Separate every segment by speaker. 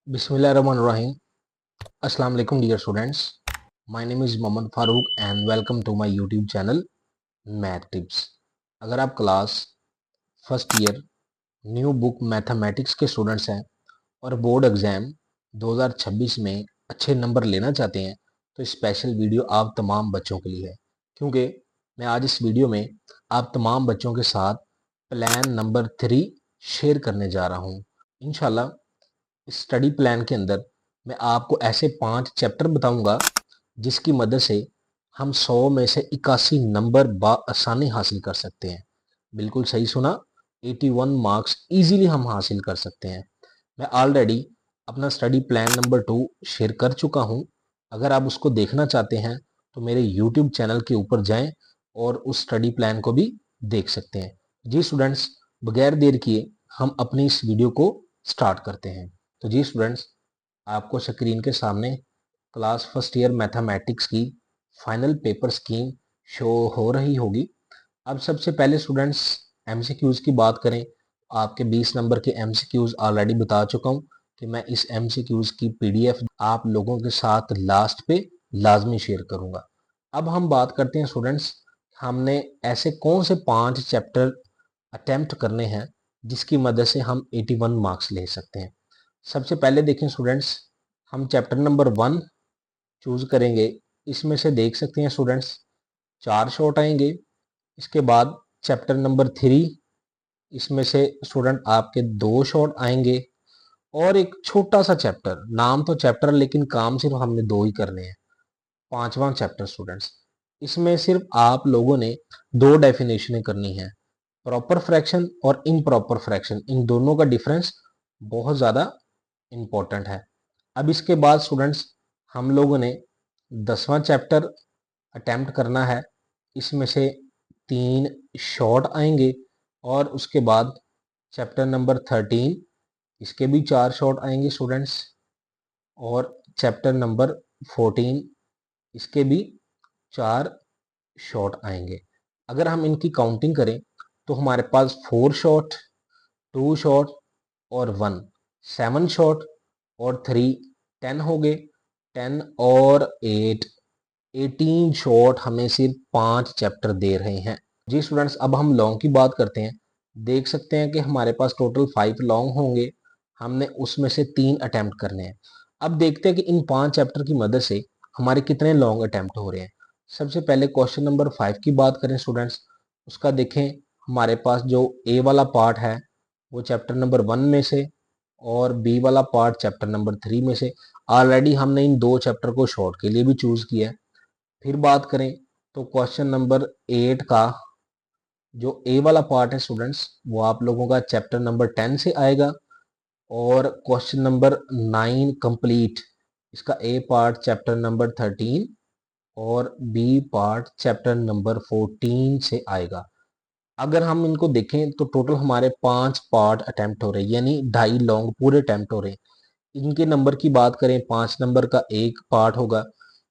Speaker 1: Bismillahirrahmanirrahim. Assalamu alaikum dear students. My name is Mohammad Farooq and welcome to my YouTube channel Math Tips. अगर आप class first year new book mathematics के students हैं और board exam 2026 में अच्छे number लेना चाहते हैं तो स्पेशल वीडियो आप तमाम बच्चों के लिए है, क्योंकि मैं आज इस वीडियो में आप तमाम बच्चों के साथ प्लान नंबर 3 शेयर करने जा रहा हूँ। इंशाल्लाह इस स्टडी प्लान के अंदर मैं आपको ऐसे 5 चैप्टर बताऊंगा जिसकी मदद से हम 100 में से 81 नंबर आसानी हासिल कर सकते हैं। बिल्कुल सही सुना, 81 मार्क्स इजीली हम हासिल कर सकते हैं। मैं ऑलरेडी अपना स्टडी प्लान नंबर 2 शेयर कर चुका हूं। अगर आप उसको देखना चाहते हैं तो मेरे यूट्यूब चैनल के ऊपर जाएं और उस स्टडी प्लान को भी देख सकते हैं। जी स्टूडेंट्स, बगैर देर किए हम अपनी इस वीडियो को स्टार्ट करते हैं। तो जी स्टूडेंट्स, आपको स्क्रीन के सामने क्लास फर्स्ट ईयर मैथमेटिक्स की फाइनल पेपर स्कीम शो हो रही होगी। अब सबसे पहले स्टूडेंट्स एमसीक्यूज की बात करें, आपके 20 नंबर के एमसीक्यूज ऑलरेडी बता चुका हूं कि मैं इस एमसीक्यूज की पीडीएफ आप लोगों के साथ लास्ट पे लाजमी शेयर करूंगा। अब हम बात करते हैं स्टूडेंट्स, हमने ऐसे कौन से 5 चैप्टर अटेम्प्ट करने हैं जिसकी मदद से हम 81 मार्क्स ले सकते हैं। सबसे पहले देखें स्टूडेंट्स, हम चैप्टर नंबर 1 चूज करेंगे। इसमें से देख सकते हैं स्टूडेंट्स 4 शॉर्ट आएंगे। इसके बाद चैप्टर नंबर 3, इसमें से स्टूडेंट आपके 2 शॉर्ट आएंगे और एक छोटा सा चैप्टर, नाम तो चैप्टर लेकिन काम सिर्फ हमने 2 ही करने हैं। 5वां चैप्टर स्टूडेंट्स, इसमें सिर्फ आप लोगों ने 2 डेफिनेशनें करनी है, प्रॉपर फ्रैक्शन और इम्प्रॉपर फ्रैक्शन। इन दोनों का डिफरेंस बहुत ज़्यादा इम्पोर्टेंट है। अब इसके बाद स्टूडेंट्स हम लोगों ने 10वां चैप्टर अटेम्प्ट करना है। इसमें से 3 शॉर्ट आएंगे और उसके बाद चैप्टर नंबर 13, इसके भी 4 शॉर्ट आएंगे स्टूडेंट्स, और चैप्टर नंबर 14, इसके भी 4 शॉर्ट आएंगे। अगर हम इनकी काउंटिंग करें तो हमारे पास 4 शॉर्ट, 2 शॉर्ट और 1, 7 शॉर्ट और 3, 10 हो गए। 10 और 8, 18 शॉर्ट हमें सिर्फ 5 चैप्टर दे रहे हैं। जी स्टूडेंट्स, अब हम लॉन्ग की बात करते हैं। देख सकते हैं कि हमारे पास टोटल 5 लॉन्ग होंगे, हमने उसमें से 3 अटेम्प्ट करने हैं। अब देखते हैं कि इन 5 चैप्टर की मदद से हमारे कितने लॉन्ग अटेम्प्ट हो रहे हैं। सबसे पहले क्वेश्चन नंबर 5 की बात करें स्टूडेंट्स, उसका देखें। हमारे पास जो ए वाला पार्ट है वो चैप्टर नंबर 1 में से और बी वाला पार्ट चैप्टर नंबर 3 में से। ऑलरेडी हमने इन 2 चैप्टर को शॉर्ट के लिए भी चूज किया है। फिर बात करें तो क्वेश्चन नंबर 8 का जो ए वाला पार्ट है स्टूडेंट्स, वो आप लोगों का चैप्टर नंबर 10 से आएगा और क्वेश्चन नंबर 9 कंप्लीट, इसका ए पार्ट चैप्टर नंबर 13 और बी पार्ट चैप्टर नंबर 14 से आएगा। अगर हम इनको देखें तो टोटल हमारे 5 पार्ट अटेम्प्ट हो रहे हैं, यानी 2.5 लॉन्ग पूरे अटेम्प्ट हो रहे हैं। इनके नंबर की बात करें, 5 नंबर का एक पार्ट होगा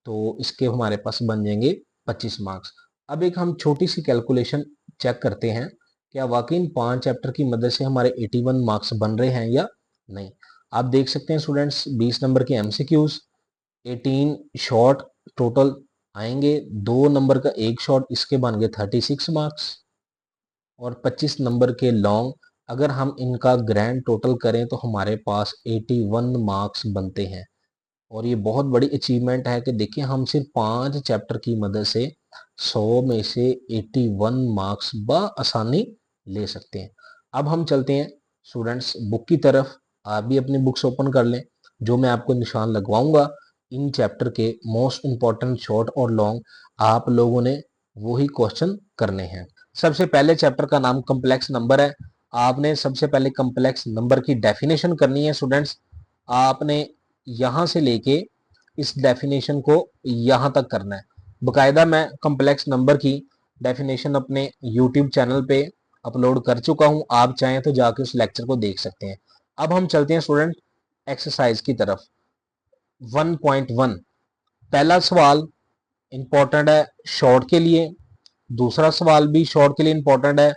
Speaker 1: तो इसके हमारे पास बन जाएंगे 25 मार्क्स। अब एक हम छोटी सी कैलकुलेशन चेक करते हैं, क्या वाकई इन 5 चैप्टर की मदद से हमारे 81 मार्क्स बन रहे हैं या नहीं। आप देख सकते हैं स्टूडेंट्स, 20 नंबर के एमसीक्यूज, 18 शॉर्ट टोटल आएंगे, 2 नंबर का एक शॉर्ट, इसके बन गए 36 मार्क्स और 25 नंबर के लॉन्ग। अगर हम इनका ग्रैंड टोटल करें तो हमारे पास 81 मार्क्स बनते हैं। और ये बहुत बड़ी अचीवमेंट है कि देखिए हम सिर्फ 5 चैप्टर की मदद से 100 में से 81 मार्क्स आसानी ले सकते हैं। अब हम चलते हैं स्टूडेंट्स बुक की तरफ। आप भी अपनी बुक्स ओपन कर लें, जो मैं आपको निशान लगवाऊंगा इन चैप्टर के मोस्ट इंपॉर्टेंट शॉर्ट और लॉन्ग आप लोगों ने वही क्वेश्चन करने हैं। सबसे पहले चैप्टर का नाम कम्प्लेक्स नंबर है। आपने सबसे पहले कम्प्लेक्स नंबर की डेफिनेशन करनी है स्टूडेंट्स। आपने यहां से लेके इस डेफिनेशन को यहां तक करना है। बकायदा मैं कम्प्लेक्स नंबर की डेफिनेशन अपने यूट्यूब चैनल पे अपलोड कर चुका हूं, आप चाहें तो जाके उस लेक्चर को देख सकते हैं। अब हम चलते हैं स्टूडेंट एक्सरसाइज की तरफ। 1.1, पहला सवाल इंपॉर्टेंट है शॉर्ट के लिए, दूसरा सवाल भी शॉर्ट के लिए इंपॉर्टेंट है,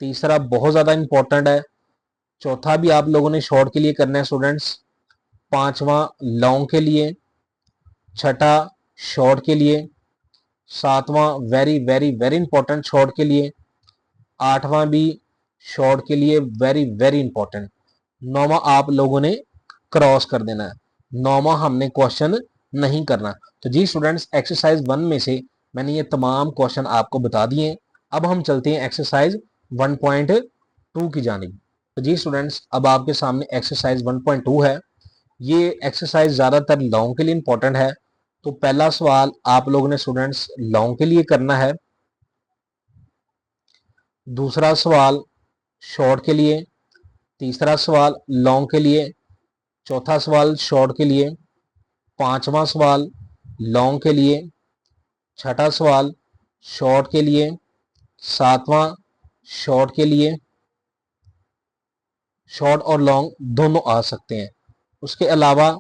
Speaker 1: तीसरा बहुत ज्यादा इंपॉर्टेंट है, चौथा भी आप लोगों ने शॉर्ट के लिए करना है स्टूडेंट्स। पांचवा लॉन्ग के लिए, छठा शॉर्ट के लिए, सातवां very very very important short के लिए, आठवां भी शॉर्ट के लिए वेरी वेरी इंपॉर्टेंट, नौवां आप लोगों ने क्रॉस कर देना है, नौवां हमने क्वेश्चन नहीं करना। तो जी स्टूडेंट्स, एक्सरसाइज 1 में से मैंने ये तमाम क्वेश्चन आपको बता दिए हैं। अब हम चलते हैं एक्सरसाइज 1.2 की जानिब। तो जी स्टूडेंट्स, अब आपके सामने एक्सरसाइज 1.2 है। ये एक्सरसाइज ज़्यादातर लॉन्ग के लिए इंपॉर्टेंट है। तो पहला सवाल आप लोगों ने स्टूडेंट्स लॉन्ग के लिए करना है, दूसरा सवाल शॉर्ट के लिए, तीसरा सवाल लॉन्ग के लिए, चौथा सवाल शॉर्ट के लिए, पांचवा सवाल लॉन्ग के लिए, छठा सवाल शॉर्ट के लिए, सातवां शॉर्ट के लिए। शॉर्ट और लॉन्ग दोनों आ सकते हैं। उसके अलावा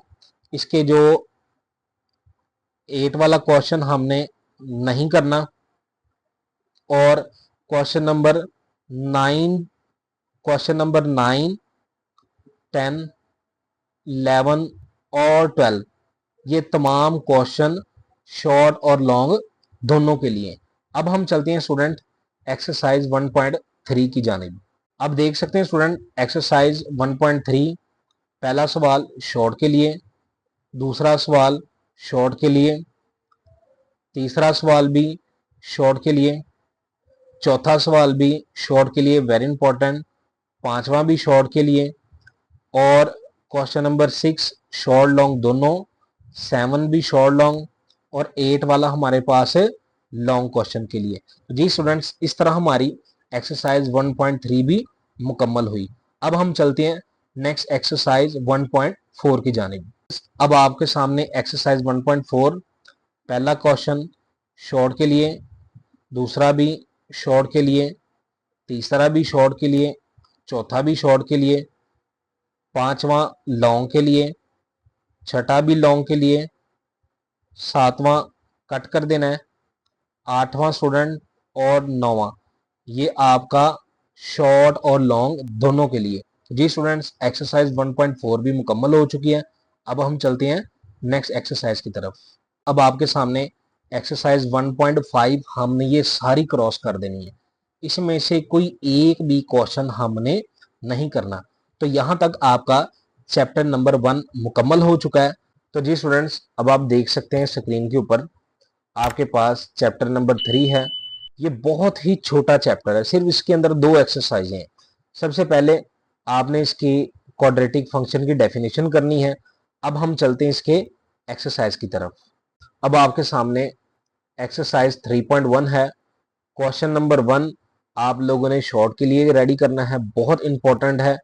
Speaker 1: इसके जो 8 वाला क्वेश्चन हमने नहीं करना, और क्वेश्चन नंबर 9, क्वेश्चन नंबर 9, 10, 11 और 12, ये तमाम क्वेश्चन शॉर्ट और लॉन्ग दोनों के लिए। अब हम चलते हैं स्टूडेंट एक्सरसाइज 1.3 की जानिब। अब देख सकते हैं स्टूडेंट एक्सरसाइज 1.3, पहला सवाल शॉर्ट के लिए, दूसरा सवाल शॉर्ट के लिए, तीसरा सवाल भी शॉर्ट के लिए, चौथा सवाल भी शॉर्ट के लिए वेरी इंपॉर्टेंट, पांचवा भी शॉर्ट के लिए, और क्वेश्चन नंबर 6 शॉर्ट लॉन्ग दोनों, 7 भी शॉर्ट लॉन्ग, और 8 वाला हमारे पास है लॉन्ग क्वेश्चन के लिए। तो जी स्टूडेंट्स, इस तरह हमारी एक्सरसाइज 1.3 भी मुकम्मल हुई। अब हम चलते हैं नेक्स्ट एक्सरसाइज 1.4 की जानिब। अब आपके सामने एक्सरसाइज 1.4, पहला क्वेश्चन शॉर्ट के लिए, दूसरा भी शॉर्ट के लिए, तीसरा भी शॉर्ट के लिए, चौथा भी शॉर्ट के लिए, पांचवा लॉन्ग के लिए, छठा भी लॉन्ग के लिए, सातवां कट कर देना है, आठवां स्टूडेंट और नौवां, ये आपका शॉर्ट और लॉन्ग दोनों के लिए। जी स्टूडेंट्स, एक्सरसाइज 1.4 भी मुकम्मल हो चुकी है। अब हम चलते हैं नेक्स्ट एक्सरसाइज की तरफ। अब आपके सामने एक्सरसाइज 1.5 हमने ये सारी क्रॉस कर देनी है। इसमें से कोई एक भी क्वेश्चन हमने नहीं करना। तो यहाँ तक आपका चैप्टर नंबर 1 मुकम्मल हो चुका है। तो जी स्टूडेंट्स, अब आप देख सकते हैं स्क्रीन के ऊपर आपके पास चैप्टर नंबर 3 है। ये बहुत ही छोटा चैप्टर है, सिर्फ इसके अंदर 2 एक्सरसाइजें हैं। सबसे पहले आपने इसकी क्वाड्रेटिक फंक्शन की डेफिनेशन करनी है। अब हम चलते हैं इसके एक्सरसाइज की तरफ। अब आपके सामने एक्सरसाइज 3.1 है। क्वेश्चन नंबर 1 आप लोगों ने शॉर्ट के लिए रेडी करना है, बहुत इंपॉर्टेंट है।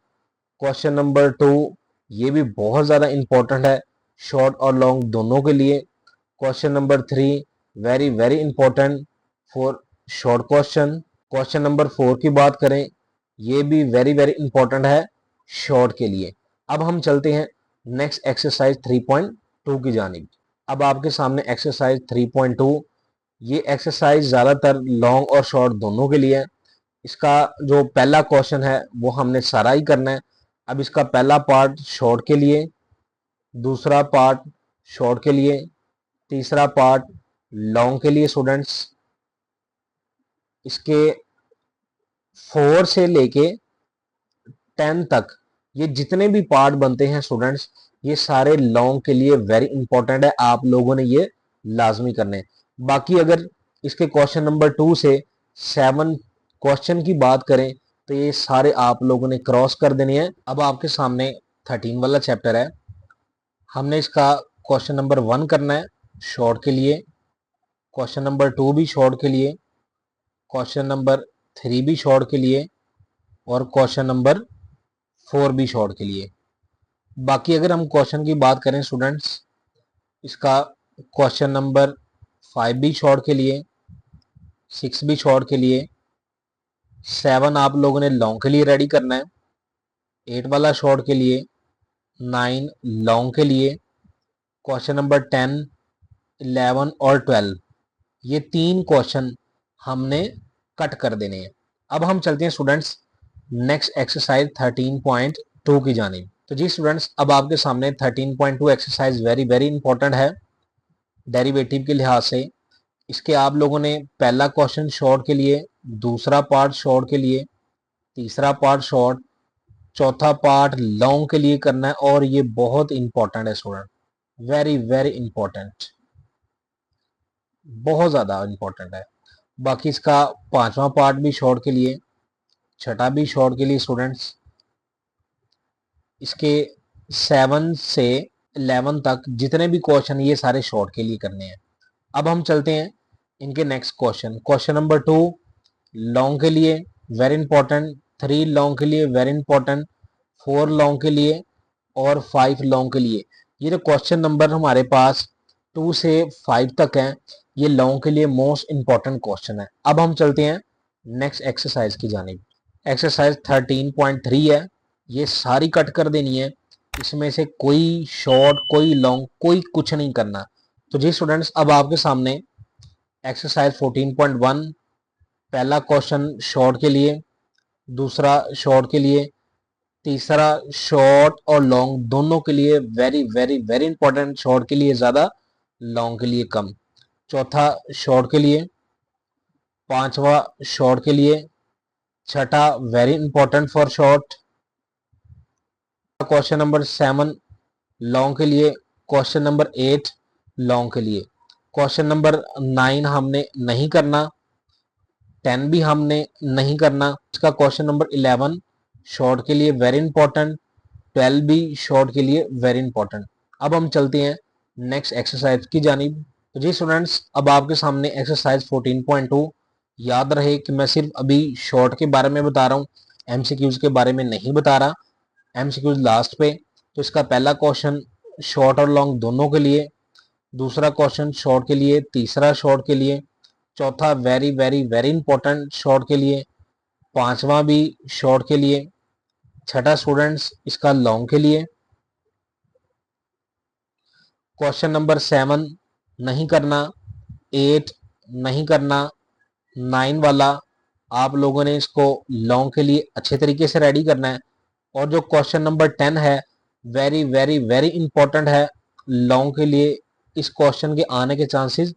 Speaker 1: क्वेश्चन नंबर 2 ये भी बहुत ज़्यादा इंपॉर्टेंट है, शॉर्ट और लॉन्ग दोनों के लिए। Question number 3 very very important for short question. Question number 4 की बात करें, ये भी वेरी वेरी इंपॉर्टेंट है शॉर्ट के लिए। अब हम चलते हैं नेक्स्ट एक्सरसाइज 3.2 की जानिब। अब आपके सामने एक्सरसाइज 3.2, ये एक्सरसाइज ज़्यादातर लॉन्ग और शॉर्ट दोनों के लिए है। इसका जो पहला क्वेश्चन है वो हमने सारा ही करना है। अब इसका पहला पार्ट शॉर्ट के लिए, दूसरा पार्ट शॉर्ट के लिए, तीसरा पार्ट लॉन्ग के लिए। स्टूडेंट्स, इसके 4 से लेके 10 तक ये जितने भी पार्ट बनते हैं स्टूडेंट्स, ये सारे लॉन्ग के लिए वेरी इंपॉर्टेंट है, आप लोगों ने ये लाजमी करने हैं। बाकी अगर इसके क्वेश्चन नंबर 2 से 7 क्वेश्चन की बात करें तो ये सारे आप लोगों ने क्रॉस कर देने हैं। अब आपके सामने 13 वाला चैप्टर है। हमने इसका क्वेश्चन नंबर 1 करना है शॉर्ट के लिए, क्वेश्चन नंबर 2 भी शॉर्ट के लिए, क्वेश्चन नंबर 3 भी शॉर्ट के लिए, और क्वेश्चन नंबर 4 भी शॉर्ट के लिए। बाकी अगर हम क्वेश्चन की बात करें स्टूडेंट्स, इसका क्वेश्चन नंबर 5 भी शॉर्ट के लिए, 6 भी शॉर्ट के लिए, 7 आप लोगों ने लॉन्ग के लिए रेडी करना है, 8 वाला शॉर्ट के लिए, 9 लॉन्ग के लिए, क्वेश्चन नंबर 10, 11 और 12, ये 3 क्वेश्चन हमने कट कर देने हैं। अब हम चलते हैं स्टूडेंट्स नेक्स्ट एक्सरसाइज 13.2 की जानिब। तो जी स्टूडेंट्स, अब आपके सामने 13.2 एक्सरसाइज वेरी वेरी इंपॉर्टेंट है डेरिवेटिव के लिहाज से। इसके आप लोगों ने पहला क्वेश्चन शॉर्ट के लिए, दूसरा पार्ट शॉर्ट के लिए, तीसरा पार्ट शॉर्ट, चौथा पार्ट लॉन्ग के लिए करना है, और ये बहुत इंपॉर्टेंट है स्टूडेंट, वेरी वेरी इंपॉर्टेंट, बहुत ज्यादा इंपॉर्टेंट है। बाकी इसका पांचवा पार्ट भी शॉर्ट के लिए, छठा भी शॉर्ट के लिए स्टूडेंट्स। इसके 7 से 11 तक जितने भी क्वेश्चन ये सारे शॉर्ट के लिए करने हैं। अब हम चलते हैं इनके next question. Question number 2 long के लिए वेरी इंपॉर्टेंट, 3 लॉन्ग के लिए वेरी इंपॉर्टेंट, 4 लॉन्ग के लिए और 5 लॉन्ग के लिए। ये जो क्वेश्चन नंबर हमारे पास 2 से 5 तक हैं, ये लॉन्ग के लिए मोस्ट इंपॉर्टेंट क्वेश्चन है। अब हम चलते हैं नेक्स्ट एक्सरसाइज की जानिब। एक्सरसाइज 13.3 है, ये सारी कट कर देनी है। इसमें से कोई शॉर्ट, कोई लॉन्ग, कोई कुछ नहीं करना। तो जी स्टूडेंट्स, अब आपके सामने एक्सरसाइज 14.1 पहला क्वेश्चन शॉर्ट के लिए, दूसरा शॉर्ट के लिए, तीसरा शॉर्ट और लॉन्ग दोनों के लिए very very very important, short के लिए ज्यादा, लॉन्ग के लिए कम। चौथा शॉर्ट के लिए, पांचवा शॉर्ट के लिए, छठा very important for short, question number 7 long के लिए, क्वेश्चन नंबर 8 लॉन्ग के लिए, क्वेश्चन नंबर 9 हमने नहीं करना, 10 भी हमने नहीं करना। इसका क्वेश्चन नंबर 11 शॉर्ट के लिए वेरी इंपॉर्टेंट, 12 भी शॉर्ट के लिए वेरी इंपॉर्टेंट। अब हम चलते हैं नेक्स्ट एक्सरसाइज की जानिब। तो जी स्टूडेंट्स, अब आपके सामने एक्सरसाइज 14.2। याद रहे कि मैं सिर्फ अभी शॉर्ट के बारे में बता रहा हूँ, एमसीक्यूज के बारे में नहीं बता रहा, एमसीक्यूज लास्ट पे। तो इसका पहला क्वेश्चन शॉर्ट और लॉन्ग दोनों के लिए, दूसरा क्वेश्चन शॉर्ट के लिए, तीसरा शॉर्ट के लिए, चौथा very very very important short के लिए, पांचवा भी शॉर्ट के लिए, छठा स्टूडेंट्स इसका लॉन्ग के लिए। क्वेश्चन नंबर 7 नहीं करना, 8 नहीं करना, 9 वाला आप लोगों ने इसको लॉन्ग के लिए अच्छे तरीके से रेडी करना है। और जो क्वेश्चन नंबर 10 है, वेरी वेरी वेरी इंपॉर्टेंट है लॉन्ग के लिए, इस क्वेश्चन के आने के चांसेस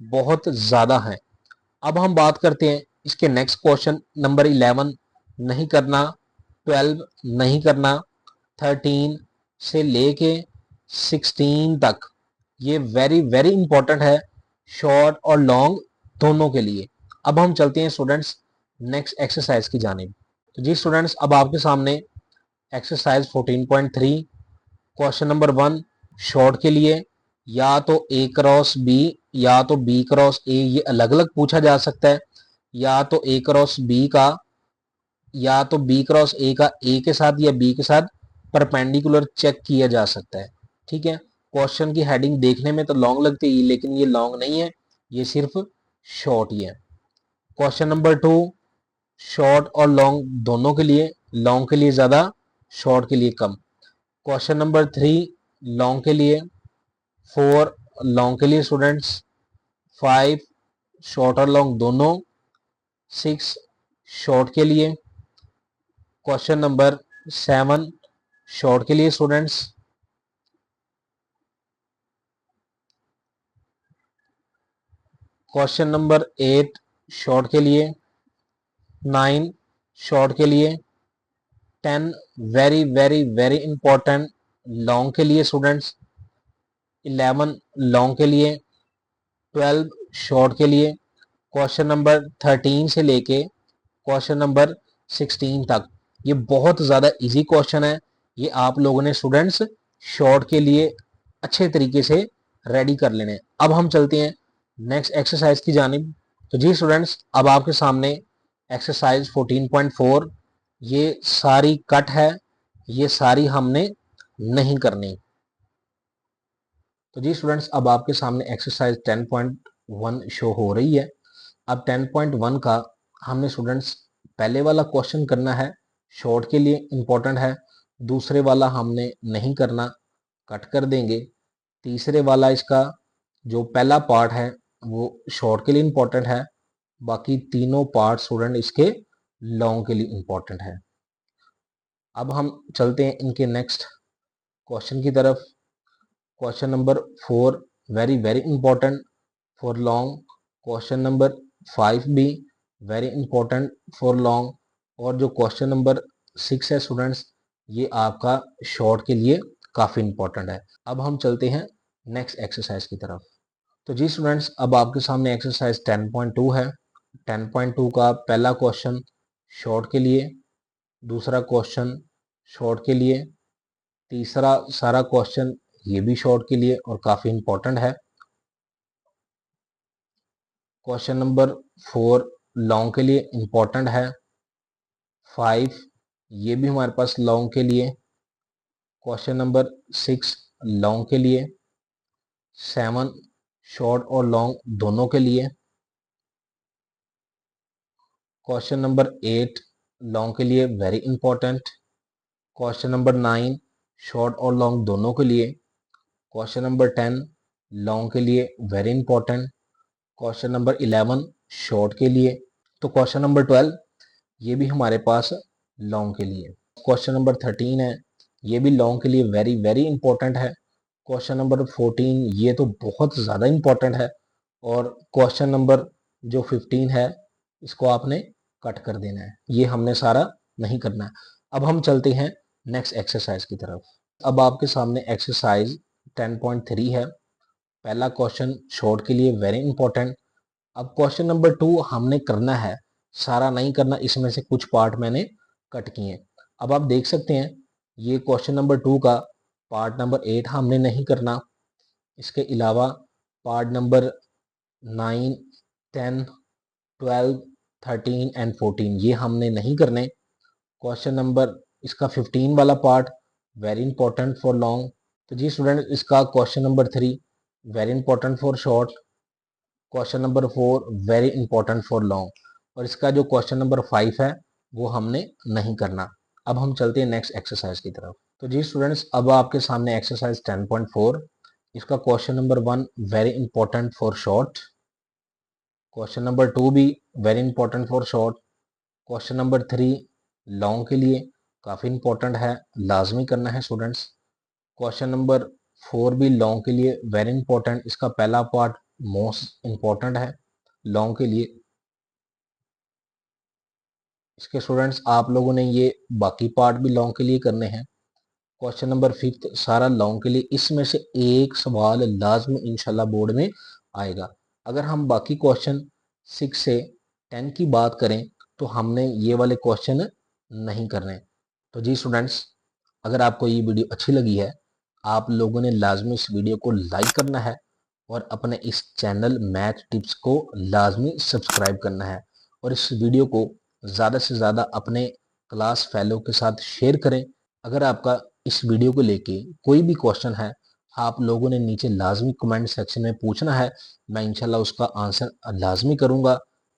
Speaker 1: बहुत ज़्यादा हैं। अब हम बात करते हैं इसके नेक्स्ट क्वेश्चन नंबर 11 नहीं करना, 12 नहीं करना, 13 से लेके 16 तक, ये वेरी वेरी इंपॉर्टेंट है शॉर्ट और लॉन्ग दोनों के लिए। अब हम चलते हैं स्टूडेंट्स नेक्स्ट एक्सरसाइज की जानिब। तो जी स्टूडेंट्स, अब आपके सामने एक्सरसाइज 14.3 क्वेश्चन नंबर 1 शॉर्ट के लिए, या तो ए क्रॉस बी या तो बी क्रॉस ए, ये अलग अलग पूछा जा सकता है, या तो ए क्रॉस बी का, या तो बी क्रॉस ए का ए के साथ या बी के साथ परपेंडिकुलर चेक किया जा सकता है। ठीक है, क्वेश्चन की हेडिंग देखने में तो लॉन्ग लगती है, लेकिन ये लॉन्ग नहीं है, ये सिर्फ शॉर्ट ही है। क्वेश्चन नंबर 2 शॉर्ट और लॉन्ग दोनों के लिए, लॉन्ग के लिए ज्यादा, शॉर्ट के लिए कम। क्वेश्चन नंबर 3 लॉन्ग के लिए, 4 लॉन्ग के लिए स्टूडेंट्स, 5 शॉर्ट और लॉन्ग दोनों, 6 शॉर्ट के लिए। क्वेश्चन नंबर 7 शॉर्ट के लिए स्टूडेंट्स। क्वेश्चन नंबर 8 शॉर्ट के लिए, 9 शॉर्ट के लिए, 10 very very very important long के लिए स्टूडेंट्स, 11 लॉन्ग के लिए, 12 शॉर्ट के लिए। क्वेश्चन नंबर 13 से लेके क्वेश्चन नंबर 16 तक, ये बहुत ज़्यादा इजी क्वेश्चन है, ये आप लोगों ने स्टूडेंट्स शॉर्ट के लिए अच्छे तरीके से रेडी कर लेने। अब हम चलते हैं नेक्स्ट एक्सरसाइज की जानिब। तो जी स्टूडेंट्स, अब आपके सामने एक्सरसाइज 14.4, ये सारी कट है, ये सारी हमने नहीं करनी। तो जी स्टूडेंट्स, अब आपके सामने एक्सरसाइज 10.1 शो हो रही है। अब 10.1 का हमने स्टूडेंट्स पहले वाला क्वेश्चन करना है, शॉर्ट के लिए इंपॉर्टेंट है, दूसरे वाला हमने नहीं करना, कट कर देंगे। तीसरे वाला इसका जो पहला पार्ट है वो शॉर्ट के लिए इंपॉर्टेंट है, बाकी तीनों पार्ट स्टूडेंट इसके लॉन्ग के लिए इंपॉर्टेंट है। अब हम चलते हैं इनके नेक्स्ट क्वेश्चन की तरफ। Question number 4 very very important for long. Question number 5 भी वेरी इंपॉर्टेंट फॉर लॉन्ग। और जो क्वेश्चन नंबर 6 है स्टूडेंट्स, ये आपका शॉर्ट के लिए काफ़ी इंपॉर्टेंट है। अब हम चलते हैं नेक्स्ट एक्सरसाइज की तरफ। तो जी स्टूडेंट्स, अब आपके सामने एक्सरसाइज 10.2 है। 10.2 का पहला क्वेश्चन शॉर्ट के लिए, दूसरा क्वेश्चन शॉर्ट के लिए, तीसरा सारा क्वेश्चन ये भी शॉर्ट के लिए और काफ़ी इंपॉर्टेंट है। क्वेश्चन नंबर 4 लॉन्ग के लिए इंपॉर्टेंट है। 5 ये भी हमारे पास लॉन्ग के लिए। क्वेश्चन नंबर 6 लॉन्ग के लिए। 7 शॉर्ट और लॉन्ग दोनों के लिए। क्वेश्चन नंबर 8 लॉन्ग के लिए very important. Question number 9 short और लॉन्ग दोनों के लिए। क्वेश्चन नंबर 10 लॉन्ग के लिए very important. Question number 11 short के लिए। तो क्वेश्चन नंबर 12 ये भी हमारे पास लॉन्ग के लिए। क्वेश्चन नंबर 13 है, ये भी लॉन्ग के लिए वेरी वेरी इंपॉर्टेंट है। क्वेश्चन नंबर 14 ये तो बहुत ज़्यादा इंपॉर्टेंट है। और क्वेश्चन नंबर जो 15 है, इसको आपने कट कर देना है, ये हमने सारा नहीं करना है। अब हम चलते हैं नेक्स्ट एक्सरसाइज की तरफ। अब आपके सामने एक्सरसाइज 10.3 है। पहला क्वेश्चन शॉर्ट के लिए वेरी इंपॉर्टेंट। अब क्वेश्चन नंबर 2 हमने करना है, सारा नहीं करना, इसमें से कुछ पार्ट मैंने कट किए। अब आप देख सकते हैं ये क्वेश्चन नंबर 2 का पार्ट नंबर 8 हमने नहीं करना। इसके अलावा पार्ट नंबर 9, 10, 12, 13 एंड 14 ये हमने नहीं करने। क्वेश्चन नंबर इसका 15 वाला part very important for long. तो जी स्टूडेंट, इसका question number 3 very important for short. Question number 4 very important for long. और इसका जो क्वेश्चन नंबर 5 है वो हमने नहीं करना। अब हम चलते हैं नेक्स्ट एक्सरसाइज की तरफ। तो जी स्टूडेंट्स, अब आपके सामने एक्सरसाइज 10.4। इसका question number 1 very important for short. Question number 2 भी very important for short. Question number 3 long के लिए काफ़ी इंपॉर्टेंट है, लाजमी करना है स्टूडेंट्स। क्वेश्चन नंबर 4 भी लॉन्ग के लिए वेरी इंपॉर्टेंट, इसका पहला पार्ट मोस्ट इंपॉर्टेंट है लॉन्ग के लिए। इसके स्टूडेंट्स आप लोगों ने ये बाकी पार्ट भी लॉन्ग के लिए करने हैं। क्वेश्चन नंबर 5 सारा लॉन्ग के लिए, इसमें से एक सवाल लाजमी इंशाल्लाह बोर्ड में आएगा। अगर हम बाकी क्वेश्चन 6 से 10 की बात करें तो हमने ये वाले क्वेश्चन नहीं करने। तो जी स्टूडेंट्स, अगर आपको ये वीडियो अच्छी लगी है, आप लोगों ने लाजमी इस वीडियो को लाइक करना है और अपने इस चैनल मैथ टिप्स को लाजमी सब्सक्राइब करना है। और इस वीडियो को ज़्यादा से ज़्यादा अपने क्लास फेलो के साथ शेयर करें। अगर आपका इस वीडियो को लेके कोई भी क्वेश्चन है, आप लोगों ने नीचे लाजमी कमेंट सेक्शन में पूछना है, मैं इंशाल्लाह उसका आंसर लाजमी करूँगा।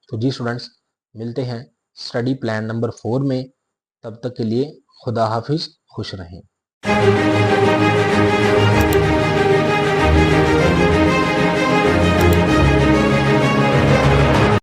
Speaker 1: तो जी स्टूडेंट्स, मिलते हैं स्टडी प्लान नंबर 4 में। तब तक के लिए खुदा हाफिज, खुश रहें।